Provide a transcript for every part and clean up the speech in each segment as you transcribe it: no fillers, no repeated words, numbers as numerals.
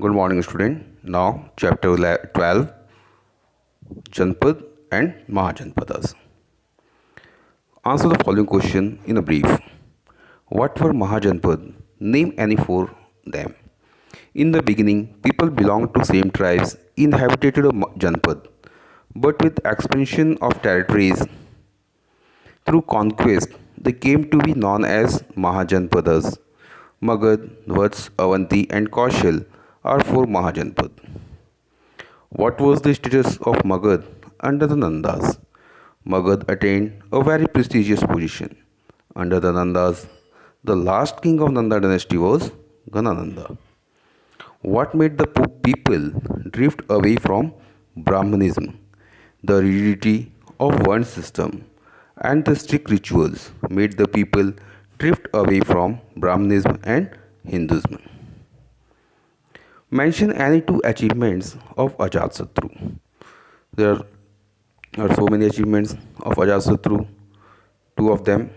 Good morning, student. Now, chapter 12 Janpad and Mahajanpadas. Answer the following question in a brief. What were Mahajanpad? Name any four them. In the beginning, people belonged to same tribes inhabited a Janpad, but with expansion of territories through conquest, they came to be known as Mahajanpadas. Magad, Vats, Avanti, and Kaushal are four Mahajanpad. What was the status of Magad under the Nandas? Magad attained a very prestigious position. Under the Nandas, the last king of Nanda dynasty was Ganananda. What made the people drift away from Brahmanism? The rigidity of one system and the strict rituals made the people drift away from Brahmanism and Hinduism. Mention any two achievements of Ajatasattu. There are so many achievements of Ajatasattu. Two of them.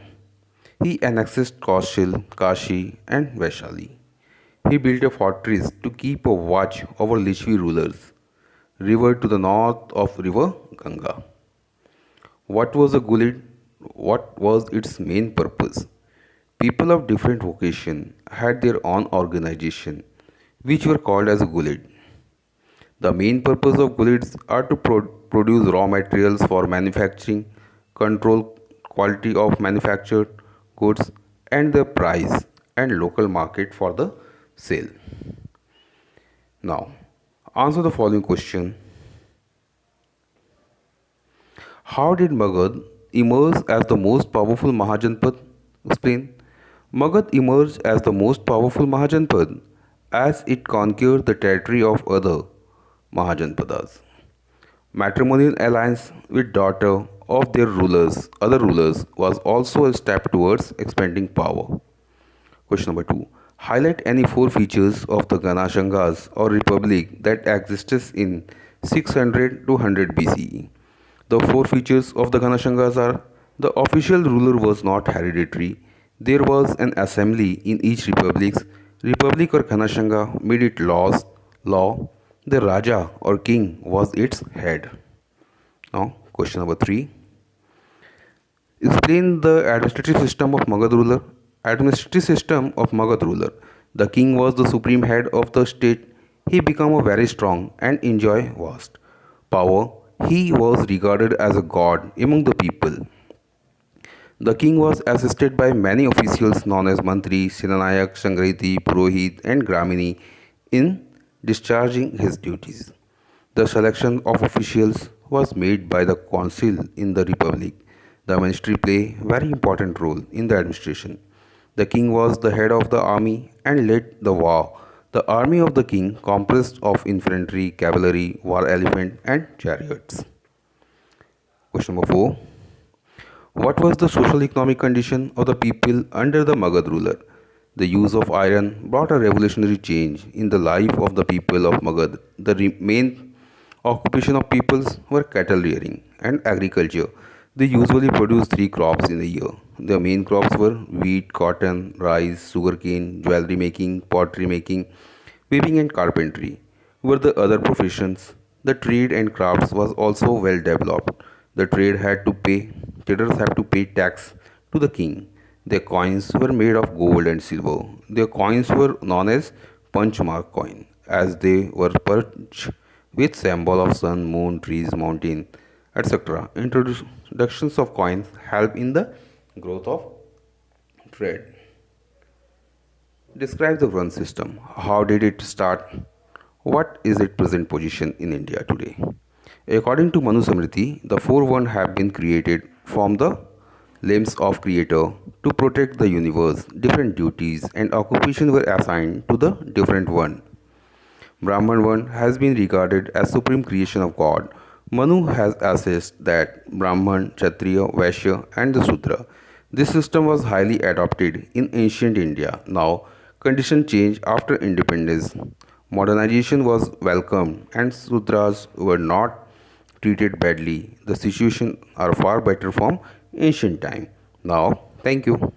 He annexed Kaushal, Kashi, and Vaishali. He built a fortress to keep a watch over Lishvi rulers, river to the north of river Ganga. What was a Gulid? What was its main purpose? People of different vocation had their own organization, which were called as Gulid. The main purpose of Gulids are to produce raw materials for manufacturing, control quality of manufactured goods, and the price and local market for the sale. Now, answer the following question. How did Magad emerge as the most powerful Mahajanpad? Explain. Magad emerged as the most powerful Mahajanpad as it conquered the territory of other Mahajanpadas. Matrimonial alliance with daughter of their other rulers was also a step towards expanding power. Question number 2. Highlight any four features of the Ganashangas or republic that existed in 600 to 100 BCE. The four features of the Ganashangas are: the official ruler was not hereditary. There was an assembly in each republic or Ganashanga made it law. The Raja or king was its head. Now, question number 3. Explain the administrative system of Magad ruler. Administrative system of Magad ruler. The king was the supreme head of the state. He became a very strong and enjoy vast power. He was regarded as a god among the people. The king was assisted by many officials known as Mantri, Senanayak, Sangrahiti, Purohit, and Gramini in discharging his duties. The selection of officials was made by the council in the republic. The ministry play very important role in the administration. The king was the head of the army and led the war. The army of the king comprised of infantry, cavalry, war elephant, and chariots. Question number 4. What was the social economic condition of the people under the Magad ruler? The use of iron brought a revolutionary change in the life of the people of Magad. The main occupation of peoples were cattle rearing and agriculture. They usually produced three crops in a year. The main crops were wheat, cotton, rice, sugarcane, jewelry making, pottery making, weaving and carpentry. Were the other professions. The trade and crafts was also well developed. The traders have to pay tax to the king. Their coins were made of gold and silver. Their coins were known as punchmark coin, as they were punched with symbol of sun, moon, trees, mountain, etc. Introductions of coins help in the growth of trade. Describe the run system. How did it start? What is its present position in India today? According to Manu Samriti, the four one have been created from the limbs of creator to protect the universe. Different duties and occupation were assigned to the different one. Brahman one has been regarded as supreme creation of God. Manu has assessed that Brahman, Kshatriya, Vaishya and the Sudra. This system was highly adopted in ancient India. Now, conditions changed after independence. Modernization was welcomed and Sudras were not treated badly. The situation are far better from ancient time. Now, thank you.